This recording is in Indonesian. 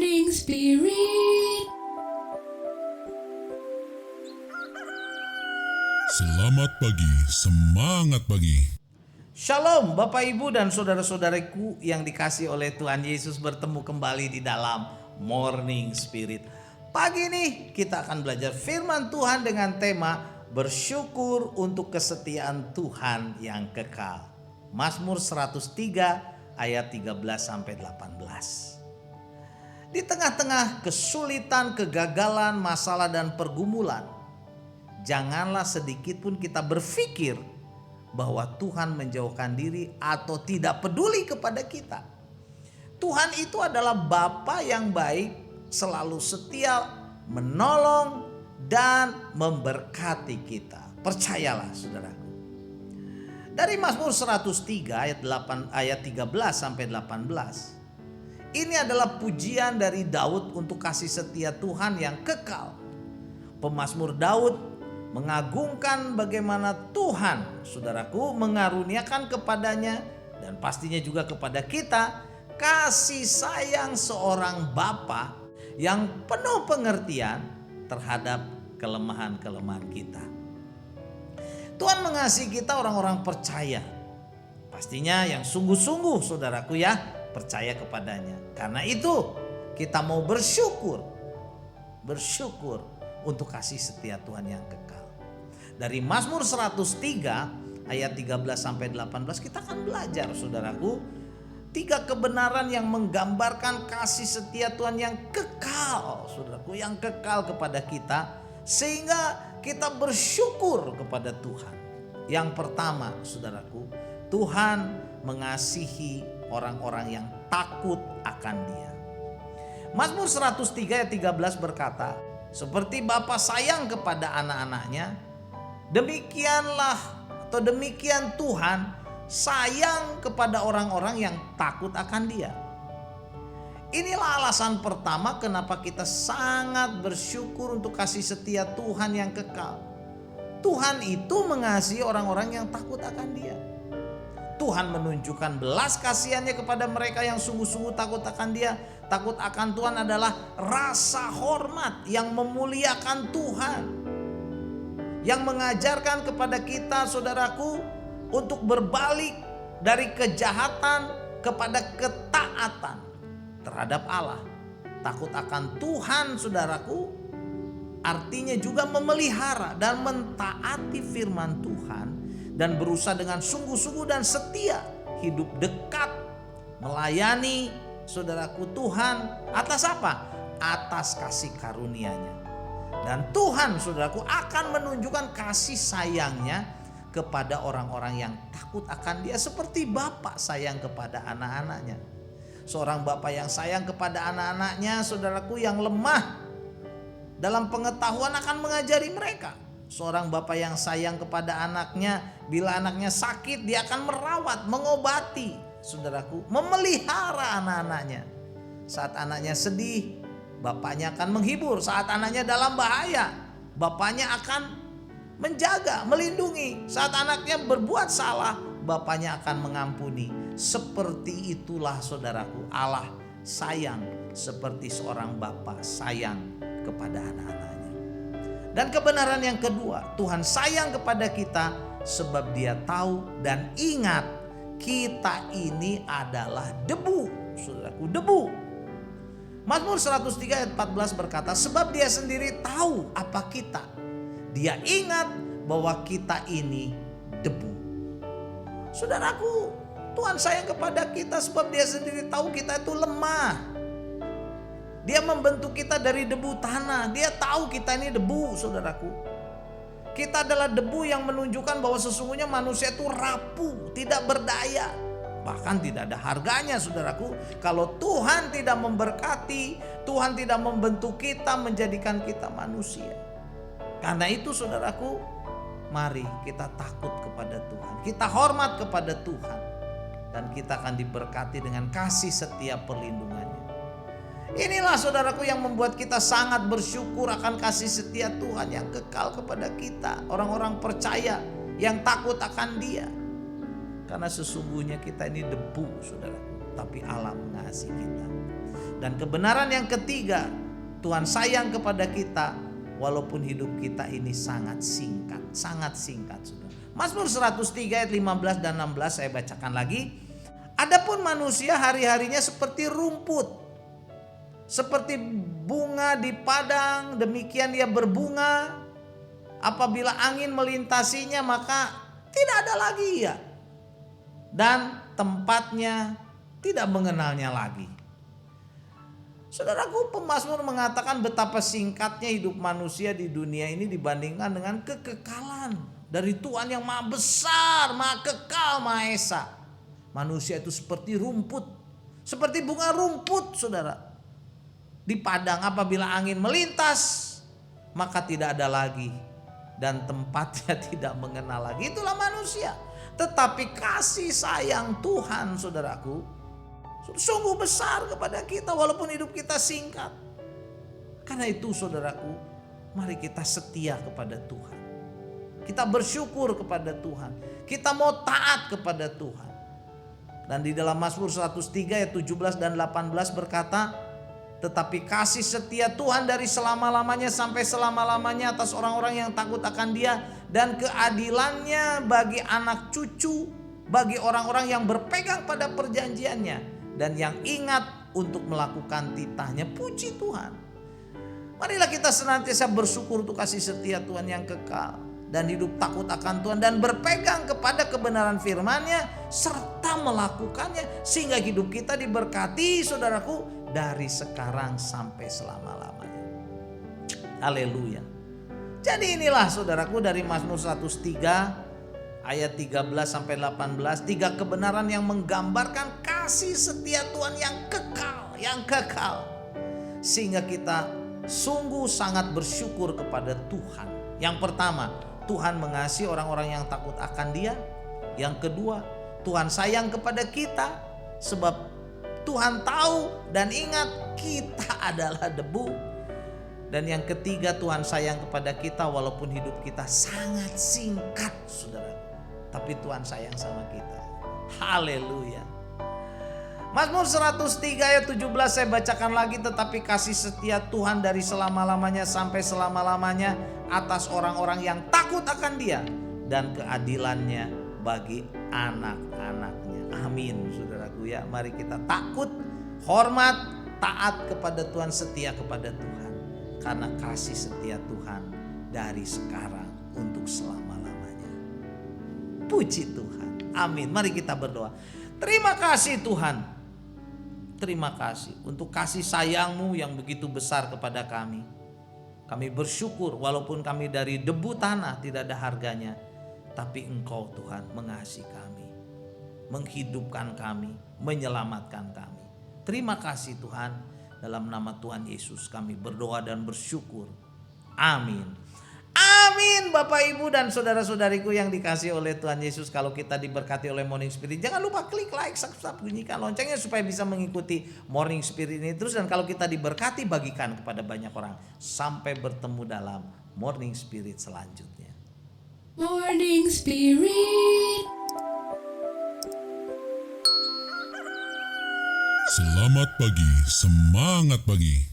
Morning Spirit. Selamat pagi, semangat pagi. Shalom Bapak Ibu dan saudara-saudaraku yang dikasih oleh Tuhan Yesus, bertemu kembali di dalam Morning Spirit. Pagi ini kita akan belajar firman Tuhan dengan tema bersyukur untuk kesetiaan Tuhan yang kekal. Mazmur 103 ayat 13 sampai 18. Di tengah-tengah kesulitan, kegagalan, masalah dan pergumulan, janganlah sedikit pun kita berpikir bahwa Tuhan menjauhkan diri atau tidak peduli kepada kita. Tuhan itu adalah Bapa yang baik, selalu setia, menolong dan memberkati kita. Percayalah saudaraku. Dari Mazmur 103 ayat 13 sampai 18. Ini adalah pujian dari Daud untuk kasih setia Tuhan yang kekal. Pemazmur Daud mengagungkan bagaimana Tuhan, saudaraku, mengaruniakan kepadanya dan pastinya juga kepada kita kasih sayang seorang Bapa yang penuh pengertian terhadap kelemahan-kelemahan kita. Tuhan mengasihi kita orang-orang percaya. Pastinya yang sungguh-sungguh saudaraku ya, percaya kepadanya. Karena itu kita mau bersyukur untuk kasih setia Tuhan yang kekal. Dari Mazmur 103 ayat 13 sampai 18 kita akan belajar saudaraku, 3 kebenaran yang menggambarkan kasih setia Tuhan yang kekal, saudaraku, yang kekal kepada kita sehingga kita bersyukur kepada Tuhan. Yang pertama, saudaraku, Tuhan mengasihi orang-orang yang takut akan Dia. Mazmur 103 ayat 13 berkata, seperti Bapa sayang kepada anak-anaknya, demikian Tuhan sayang kepada orang-orang yang takut akan Dia. Inilah alasan pertama kenapa kita sangat bersyukur untuk kasih setia Tuhan yang kekal. Tuhan itu mengasihi orang-orang yang takut akan Dia. Tuhan menunjukkan belas kasihannya kepada mereka yang sungguh-sungguh takut akan Dia. Takut akan Tuhan adalah rasa hormat yang memuliakan Tuhan, yang mengajarkan kepada kita saudaraku untuk berbalik dari kejahatan kepada ketaatan terhadap Allah. Takut akan Tuhan saudaraku artinya juga memelihara dan mentaati firman Tuhan dan berusaha dengan sungguh-sungguh dan setia hidup dekat melayani saudaraku Tuhan atas apa? Atas kasih karunia-Nya. Dan Tuhan saudaraku akan menunjukkan kasih sayangnya kepada orang-orang yang takut akan Dia seperti Bapa sayang kepada anak-anaknya. Seorang Bapa yang sayang kepada anak-anaknya saudaraku yang lemah dalam pengetahuan akan mengajari mereka. Seorang Bapa yang sayang kepada anaknya, bila anaknya sakit dia akan merawat, mengobati, saudaraku, memelihara anak-anaknya. Saat anaknya sedih, bapaknya akan menghibur. Saat anaknya dalam bahaya, bapaknya akan menjaga, melindungi. Saat anaknya berbuat salah, bapaknya akan mengampuni. Seperti itulah saudaraku, Allah sayang seperti seorang bapa sayang kepada anak-anaknya. Dan kebenaran yang kedua, Tuhan sayang kepada kita sebab Dia tahu dan ingat kita ini adalah debu, saudaraku, debu. Mazmur 103 ayat 14 berkata, sebab Dia sendiri tahu apa kita. Dia ingat bahwa kita ini debu. Saudaraku, Tuhan sayang kepada kita sebab Dia sendiri tahu kita itu lemah. Dia membentuk kita dari debu tanah. Dia tahu kita ini debu, saudaraku. Kita adalah debu yang menunjukkan bahwa sesungguhnya manusia itu rapuh, tidak berdaya. Bahkan tidak ada harganya, saudaraku. Kalau Tuhan tidak memberkati, Tuhan tidak membentuk kita, menjadikan kita manusia. Karena itu saudaraku, mari kita takut kepada Tuhan. Kita hormat kepada Tuhan. Dan kita akan diberkati dengan kasih setia perlindungannya. Inilah saudaraku yang membuat kita sangat bersyukur akan kasih setia Tuhan yang kekal kepada kita. Orang-orang percaya yang takut akan Dia. Karena sesungguhnya kita ini debu saudaraku. Tapi Allah mengasihi kita. Dan kebenaran yang ketiga, Tuhan sayang kepada kita walaupun hidup kita ini sangat singkat, sangat singkat. Mazmur 103 ayat 15 dan 16 saya bacakan lagi. Adapun manusia hari-harinya seperti rumput, seperti bunga di padang, demikian ia berbunga. Apabila angin melintasinya maka tidak ada lagi ia, dan tempatnya tidak mengenalnya lagi. Saudaraku, pemazmur mengatakan betapa singkatnya hidup manusia di dunia ini dibandingkan dengan kekekalan dari Tuhan yang maha besar, maha kekal, maha esa. Manusia itu seperti rumput, seperti bunga rumput, saudara. Di padang apabila angin melintas maka tidak ada lagi, dan tempatnya tidak mengenal lagi. Itulah manusia. Tetapi kasih sayang Tuhan, saudaraku, sungguh besar kepada kita walaupun hidup kita singkat. Karena itu saudaraku, mari kita setia kepada Tuhan. Kita bersyukur kepada Tuhan. Kita mau taat kepada Tuhan. Dan di dalam Mazmur 103 ayat 17 dan 18 berkata, tetapi kasih setia Tuhan dari selama-lamanya sampai selama-lamanya atas orang-orang yang takut akan Dia, dan keadilannya bagi anak cucu, bagi orang-orang yang berpegang pada perjanjiannya dan yang ingat untuk melakukan titahnya. Puji Tuhan. Marilah kita senantiasa bersyukur untuk kasih setia Tuhan yang kekal, dan hidup takut akan Tuhan, dan berpegang kepada kebenaran firman-Nya serta melakukannya, sehingga hidup kita diberkati, saudaraku, dari sekarang sampai selama-lamanya. Haleluya. Jadi inilah saudaraku dari Mazmur 103 ayat 13 sampai 18, tiga kebenaran yang menggambarkan kasih setia Tuhan yang kekal. Sehingga kita sungguh sangat bersyukur kepada Tuhan. Yang pertama, Tuhan mengasihi orang-orang yang takut akan Dia. Yang kedua, Tuhan sayang kepada kita sebab Tuhan tahu dan ingat kita adalah debu. Dan yang ketiga, Tuhan sayang kepada kita walaupun hidup kita sangat singkat, saudara. Tapi Tuhan sayang sama kita. Haleluya. Mazmur 103 ayat 17 saya bacakan lagi. Tetapi kasih setia Tuhan dari selama-lamanya sampai selama-lamanya atas orang-orang yang takut akan Dia, dan keadilannya bagi anak-anaknya. Amin, saudaraku ya. Mari kita takut, hormat, taat kepada Tuhan, setia kepada Tuhan. Karena kasih setia Tuhan dari sekarang untuk selama-lamanya. Puji Tuhan. Amin. Mari kita berdoa. Terima kasih Tuhan. Terima kasih untuk kasih sayang-Mu yang begitu besar kepada kami. Kami bersyukur walaupun kami dari debu tanah, tidak ada harganya. Tapi Engkau Tuhan mengasihi kami, menghidupkan kami, menyelamatkan kami. Terima kasih Tuhan. Dalam nama Tuhan Yesus kami berdoa dan bersyukur. Amin. Amin. Bapak, Ibu, dan saudara-saudariku yang dikasihi oleh Tuhan Yesus, kalau kita diberkati oleh Morning Spirit, jangan lupa klik like, subscribe, bunyikan loncengnya supaya bisa mengikuti Morning Spirit ini terus. Dan kalau kita diberkati, bagikan kepada banyak orang. Sampai bertemu dalam Morning Spirit selanjutnya. Morning Spirit. Selamat pagi, semangat pagi.